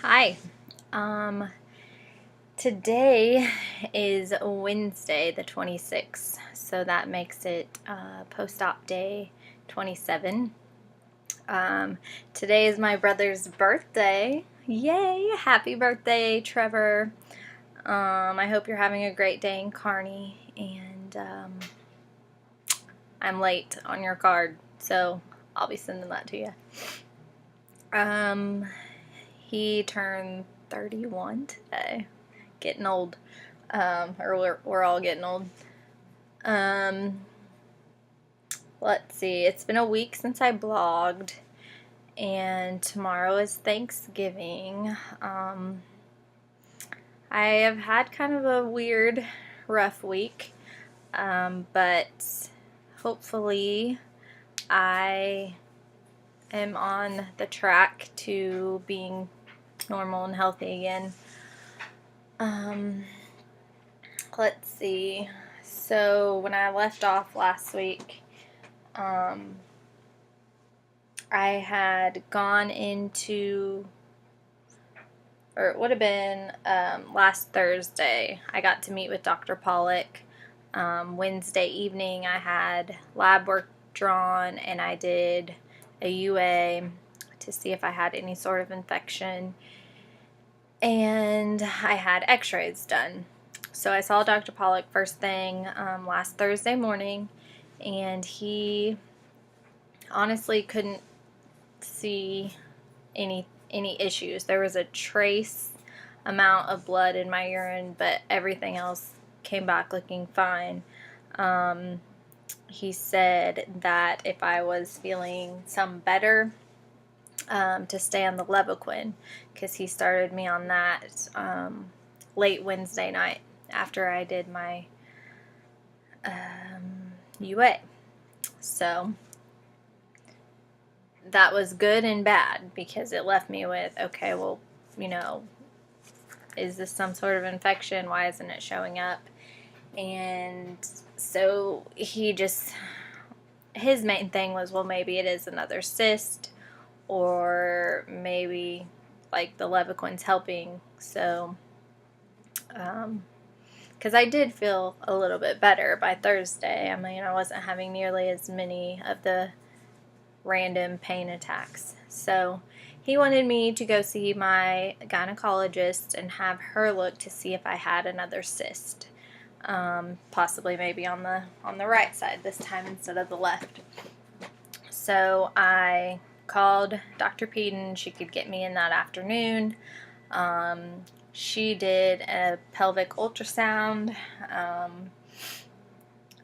Hi. Um, Today is Wednesday, the 26th, so that makes it post-op day 27. Today is my brother's birthday. Yay! Happy birthday, Trevor. I hope you're having a great day in Kearney, and I'm late on your card, so I'll be sending that to you. He turned 31 today. Getting old. Or we're all getting old. Um, let's see. It's been a week since I blogged, and tomorrow is Thanksgiving. I have had kind of a weird, rough week, but hopefully I am on the track to being normal and healthy again. Let's see. So when I left off last week, I had gone into, or it would have been last Thursday, I got to meet with Dr. Pollock. Wednesday evening, I had lab work drawn and I did a UA to see if I had any sort of infection. And I had x-rays done. So I saw Dr. Pollock first thing last Thursday morning, and he honestly couldn't see any issues. There was a trace amount of blood in my urine, but everything else came back looking fine. He said that if I was feeling some better, to stay on the Levaquin, because he started me on that late Wednesday night after I did my UA. So that was good and bad, because it left me with, okay, well, is this some sort of infection? Why isn't it showing up? And so his main thing was, well, maybe it is another cyst, or maybe like the Levaquin's helping. So, because I did feel a little bit better by Thursday. I mean, I wasn't having nearly as many of the random pain attacks. So he wanted me to go see my gynecologist and have her look to see if I had another cyst, possibly maybe on the right side this time instead of the left. So I called Dr. Peden. She could get me in that afternoon. She did a pelvic ultrasound,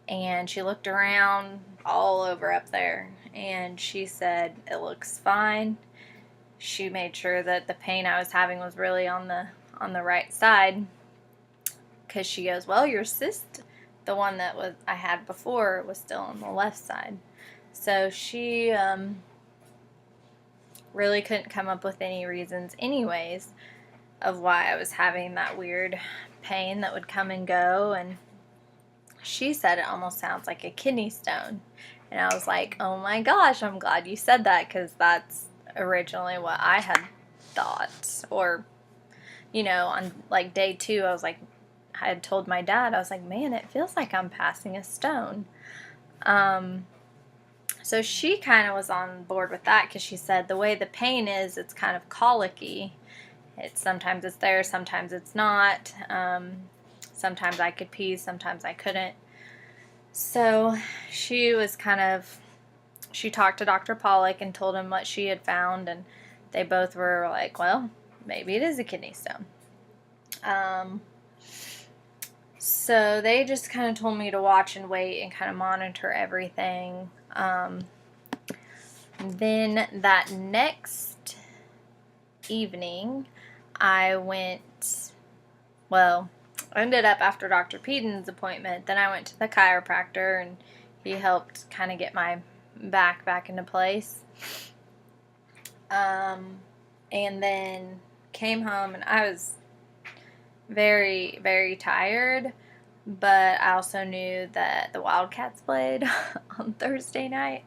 and she looked around all over up there, and she said it looks fine. She made sure that the pain I was having was really on the right side, because she goes, well, your cyst, the one that I had before, was still on the left side. So she really couldn't come up with any reasons anyways of why I was having that weird pain that would come and go. And she said it almost sounds like a kidney stone. And I was like, oh my gosh, I'm glad you said that, because that's originally what I had thought. Or, on like day 2, I had told my dad, I was like, man, it feels like I'm passing a stone. So she kind of was on board with that, because she said the way the pain is, it's kind of colicky. Sometimes it's there, sometimes it's not. Sometimes I could pee, sometimes I couldn't. So she talked to Dr. Pollock and told him what she had found, and they both were like, well, maybe it is a kidney stone. So they just kind of told me to watch and wait and kind of monitor everything. Then that next evening, I ended up after Dr. Peden's appointment, then I went to the chiropractor, and he helped kind of get my back into place. And then came home, and I was very, very tired, but I also knew that the Wildcats played on Thursday night.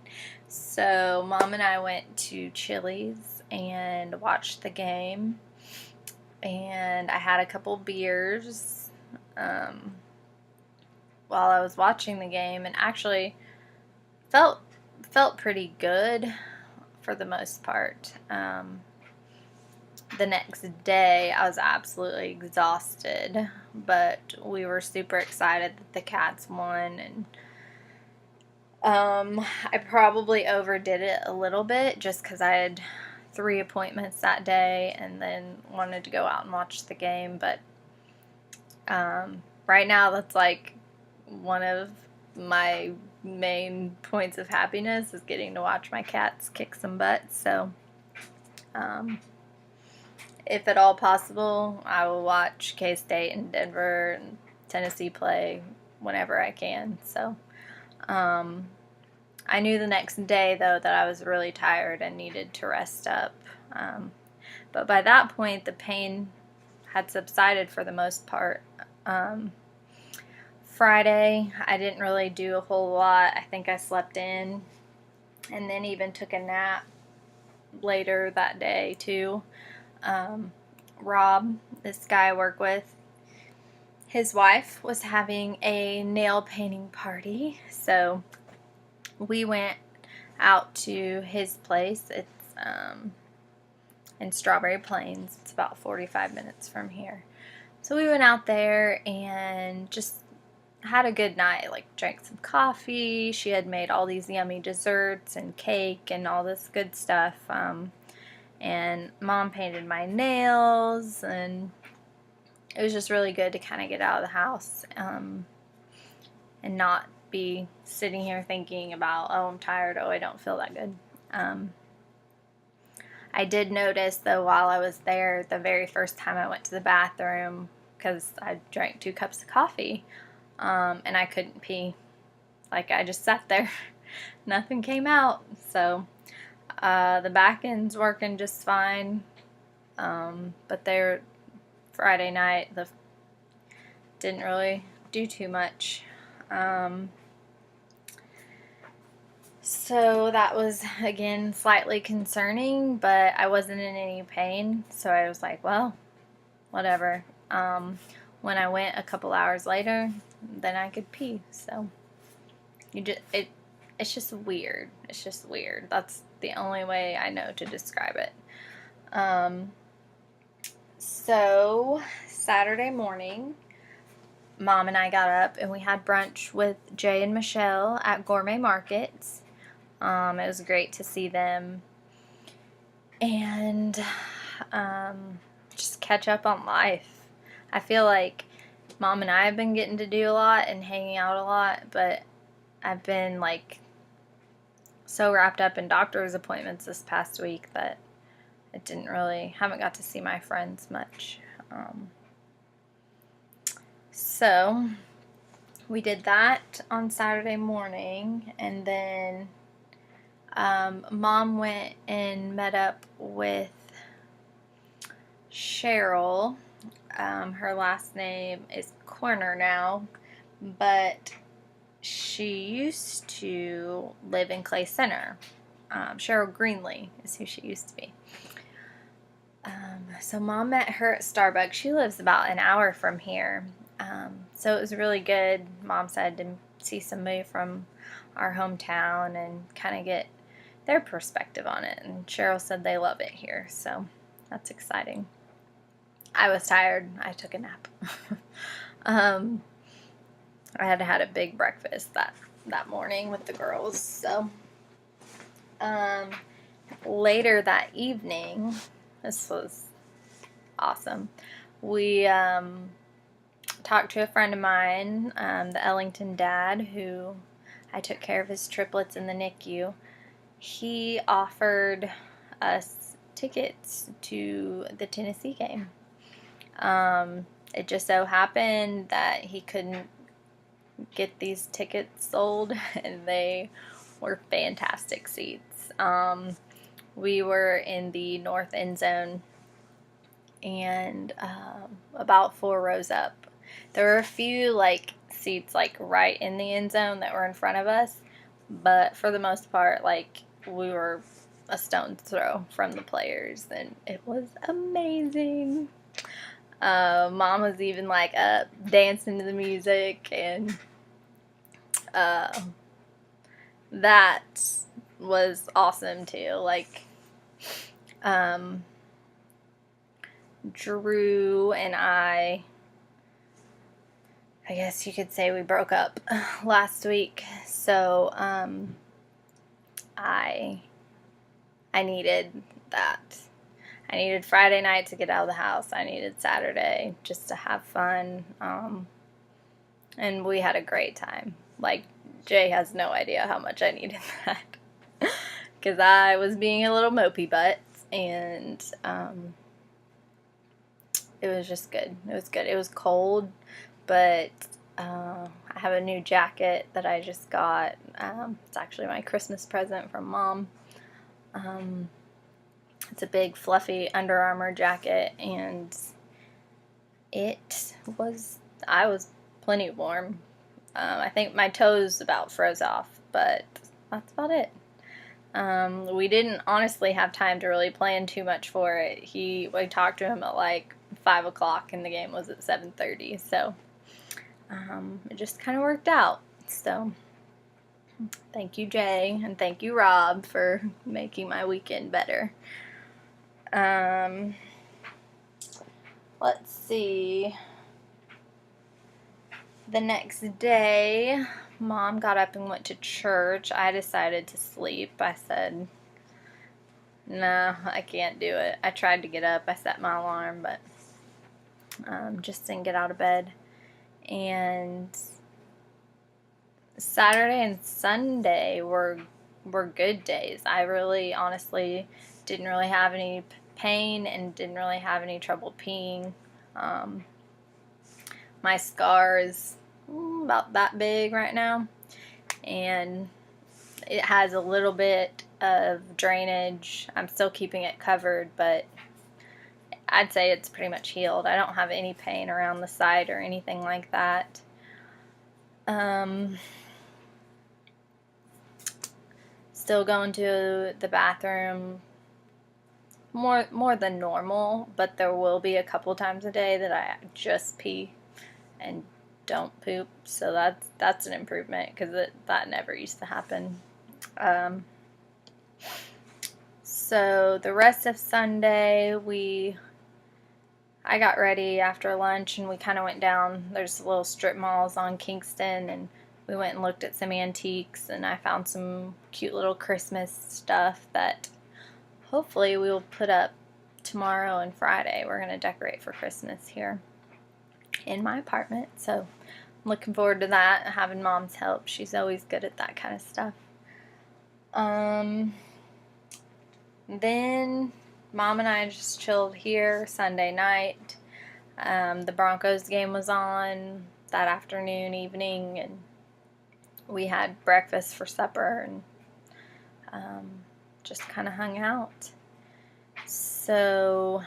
So Mom and I went to Chili's and watched the game. and I had a couple beers while I was watching the game, and actually felt pretty good for the most part. The next day, I was absolutely exhausted, but we were super excited that the Cats won, and I probably overdid it a little bit just because I had 3 appointments that day and then wanted to go out and watch the game. But right now, that's like one of my main points of happiness is getting to watch my Cats kick some butt. So if at all possible, I will watch K-State and Denver and Tennessee play whenever I can. So I knew the next day, though, that I was really tired and needed to rest up. But by that point, the pain had subsided for the most part. Friday, I didn't really do a whole lot. I think I slept in and then even took a nap later that day, too. Rob, this guy I work with, his wife was having a nail painting party, so we went out to his place. It's in Strawberry Plains. It's about 45 minutes from here. So we went out there and just had a good night, like drank some coffee. She had made all these yummy desserts and cake and all this good stuff. And Mom painted my nails, and it was just really good to kind of get out of the house and not be sitting here thinking about, oh, I'm tired, oh, I don't feel that good. I did notice, though, while I was there, the very first time I went to the bathroom, because I drank 2 cups of coffee, and I couldn't pee. Like, I just sat there. Nothing came out. So the back end's working just fine. But they're Friday night, didn't really do too much. So that was, again, slightly concerning, but I wasn't in any pain, so I was like, well, whatever. When I went a couple hours later, then I could pee, so it's just weird. It's just weird. That's the only way I know to describe it. So Saturday morning, Mom and I got up and we had brunch with Jay and Michelle at Gourmet Markets. It was great to see them and just catch up on life. I feel like Mom and I have been getting to do a lot and hanging out a lot, but I've been like so wrapped up in doctor's appointments this past week that haven't got to see my friends much. So we did that on Saturday morning, and then Mom went and met up with Cheryl. Her last name is Corner now, but she used to live in Clay Center. Cheryl Greenlee is who she used to be. So Mom met her at Starbucks. She lives about an hour from here. So it was really good, Mom said, to see somebody from our hometown and kind of get their perspective on it. And Cheryl said they love it here, so that's exciting. I was tired. I took a nap. I had had a big breakfast that morning with the girls. So later that evening, this was awesome. We talked to a friend of mine, the Ellington dad, who I took care of his triplets in the NICU. He offered us tickets to the Tennessee game. It just so happened that he couldn't get these tickets sold, and they were fantastic seats. We were in the north end zone and about 4 rows up. There were a few seats right in the end zone that were in front of us, but for the most part, we were a stone's throw from the players, and it was amazing. Mom was even like up dancing to the music, and that was awesome too. Like, Drew and I guess you could say we broke up last week, so I needed that. I needed Friday night to get out of the house. I needed Saturday just to have fun, and we had a great time. Like, Jay has no idea how much I needed that, because I was being a little mopey butt, and it was just good. It was good. It was cold, but I have a new jacket that I just got. It's actually my Christmas present from Mom. It's a big, fluffy Under Armour jacket, and I was plenty warm. I think my toes about froze off, but that's about it. We didn't honestly have time to really plan too much for it. We talked to him at like 5 o'clock, and the game was at 7:30, so it just kind of worked out. So thank you, Jay, and thank you, Rob, for making my weekend better. Let's see. The next day, Mom got up and went to church. I decided to sleep. I said, no, I can't do it. I tried to get up. I set my alarm, but just didn't get out of bed. And Saturday and Sunday were good days. I really, honestly, didn't really have any pain and didn't really have any trouble peeing. My scar is about that big right now, and it has a little bit of drainage. I'm still keeping it covered, but I'd say it's pretty much healed. I don't have any pain around the side or anything like that. Still going to the bathroom more than normal, but there will be a couple times a day that I just pee and don't poop, so that's an improvement, because that never used to happen. So the rest of Sunday, I got ready after lunch, and we kind of went down. There's little strip malls on Kingston, and we went and looked at some antiques, and I found some cute little Christmas stuff that hopefully we will put up tomorrow and Friday. We're going to decorate for Christmas here in my apartment, so I'm looking forward to that, having Mom's help. She's always good at that kind of stuff. Then Mom and I just chilled here Sunday night. The Broncos game was on that evening, and we had breakfast for supper, and just kind of hung out. So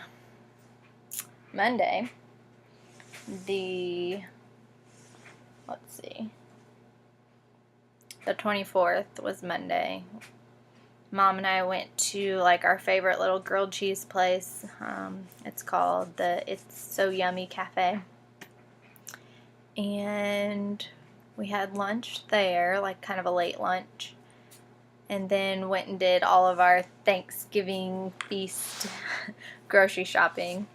Monday, the 24th was Monday. Mom and I went to like our favorite little grilled cheese place. It's called the It's So Yummy Cafe. And we had lunch there, like kind of a late lunch. And then went and did all of our Thanksgiving feast grocery shopping.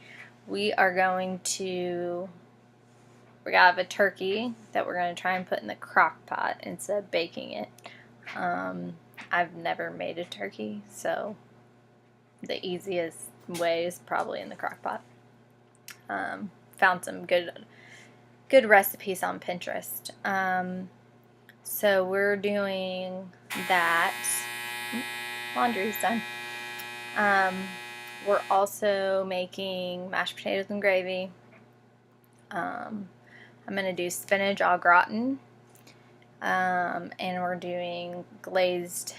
We gotta have a turkey that we're gonna try and put in the crock pot instead of baking it. I've never made a turkey, so the easiest way is probably in the crock pot. Found some good recipes on Pinterest. So we're doing that. Laundry's done. We're also making mashed potatoes and gravy. I'm going to do spinach au gratin. And we're doing glazed,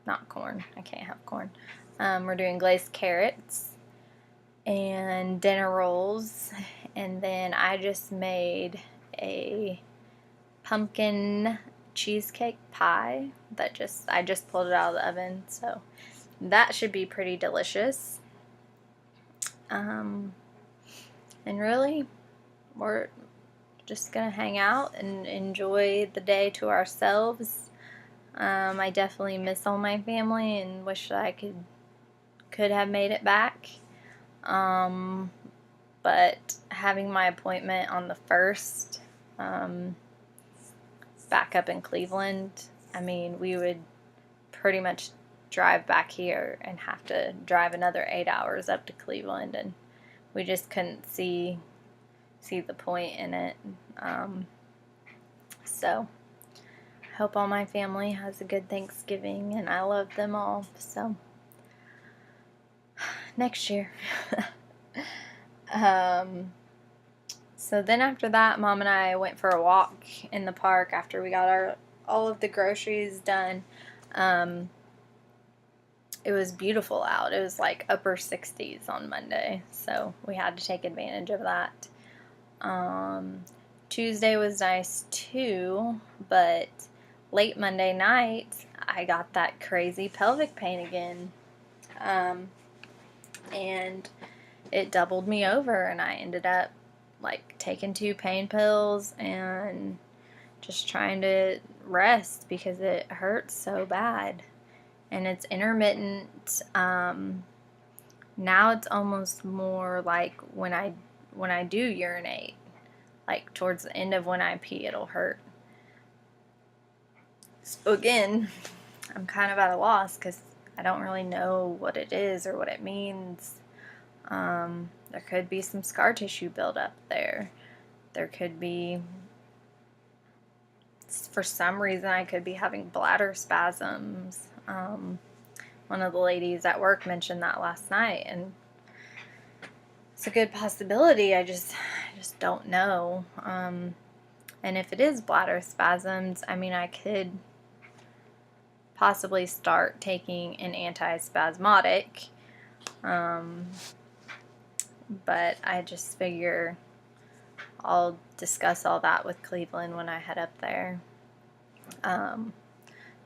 not corn, I can't have corn. We're doing glazed carrots and dinner rolls. And then I just made a pumpkin cheesecake pie that I just pulled it out of the oven, so that should be pretty delicious. And really, we're just gonna hang out and enjoy the day to ourselves. I definitely miss all my family and wish that I could have made it back. But having my appointment on the 1st, back up in Cleveland, I mean, we would pretty much drive back here and have to drive another 8 hours up to Cleveland, and we just couldn't see the point in it. So I hope all my family has a good Thanksgiving, and I love them all. So next year. So then after that, Mom and I went for a walk in the park after we got all of the groceries done. It was beautiful out. It was like upper 60s on Monday, so we had to take advantage of that. Tuesday was nice too, but late Monday night, I got that crazy pelvic pain again. And it doubled me over, and I ended up like taking 2 pain pills and just trying to rest because it hurts so bad. And it's intermittent. Now it's almost more like when I do urinate, like towards the end of when I pee, it'll hurt. So again, I'm kind of at a loss because I don't really know what it is or what it means. There could be some scar tissue buildup there. There could be, for some reason, I could be having bladder spasms. One of the ladies at work mentioned that last night, and it's a good possibility. I just don't know. And if it is bladder spasms, I mean, I could possibly start taking an antispasmodic. But I just figure I'll discuss all that with Cleveland when I head up there.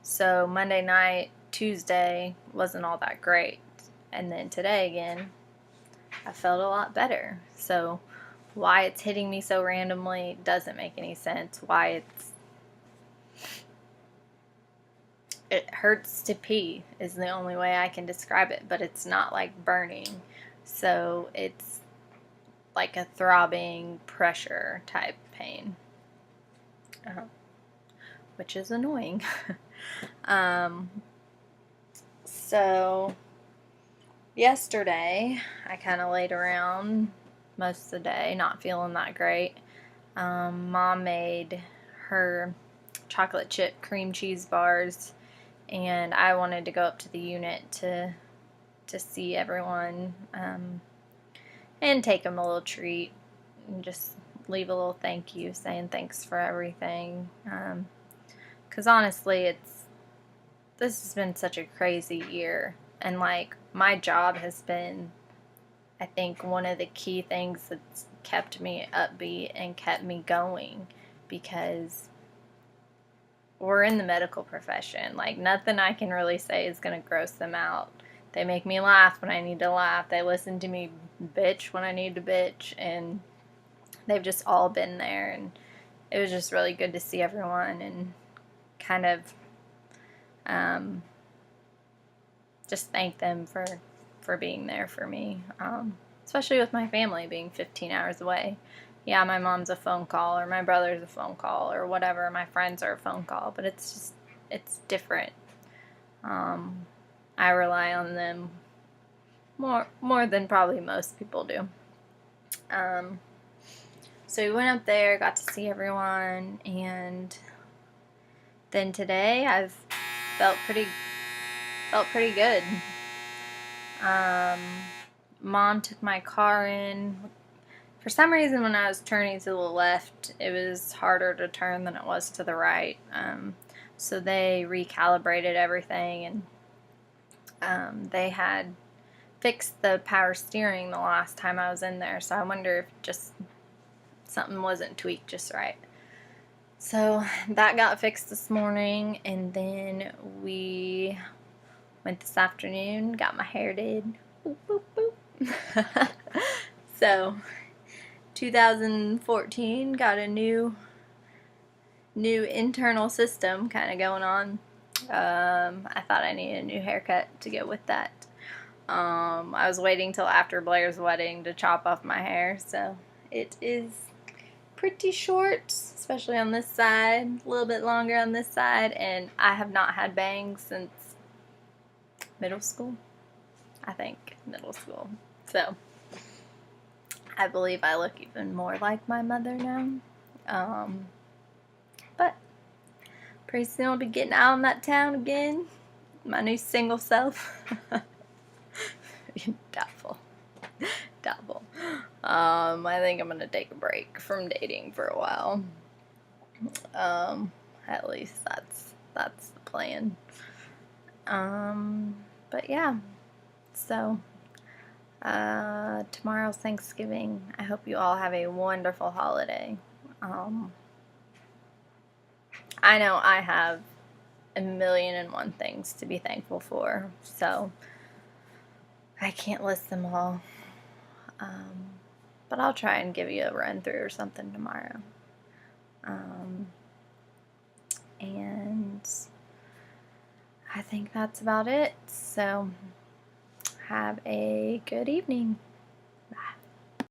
So Monday night, Tuesday wasn't all that great. And then today again, I felt a lot better. So why it's hitting me so randomly doesn't make any sense. Why it hurts to pee is the only way I can describe it, but it's not like burning. So it's like a throbbing pressure type pain, which is annoying. So yesterday I kind of laid around most of the day not feeling that great. Mom made her chocolate chip cream cheese bars, and I wanted to go up to the unit to see everyone and take them a little treat and just leave a little thank you saying thanks for everything, because honestly this has been such a crazy year, and like my job has been, I think, one of the key things that's kept me upbeat and kept me going, because we're in the medical profession. Like, nothing I can really say is going to gross them out. They make me laugh when I need to laugh. They listen to me bitch when I need to bitch, and they've just all been there, and it was just really good to see everyone and kind of just thank them for being there for me, especially with my family being 15 hours away. Yeah, my mom's a phone call, or my brother's a phone call, or whatever. My friends are a phone call, but it's different. I rely on them more than probably most people do. So we went up there, got to see everyone, and then today I've felt pretty good. Mom took my car in. For some reason, when I was turning to the left, it was harder to turn than it was to the right. So they recalibrated everything, and they had fixed the power steering the last time I was in there. So I wonder if just something wasn't tweaked just right. So that got fixed this morning, and then we went this afternoon, got my hair did. Boop, boop, boop. So 2014, got a new internal system kind of going on. I thought I needed a new haircut to go with that. I was waiting till after Blair's wedding to chop off my hair, so it is pretty short, especially on this side, a little bit longer on this side, and I have not had bangs since middle school. I think middle school. So I believe I look even more like my mother now. But pretty soon I'll be getting out on that town again. My new single self. Doubtful. I think I'm gonna take a break from dating for a while. At least that's the plan. But yeah. So tomorrow's Thanksgiving. I hope you all have a wonderful holiday. I know I have a million and one things to be thankful for, so I can't list them all. But I'll try and give you a run through or something tomorrow. And I think that's about it. So have a good evening.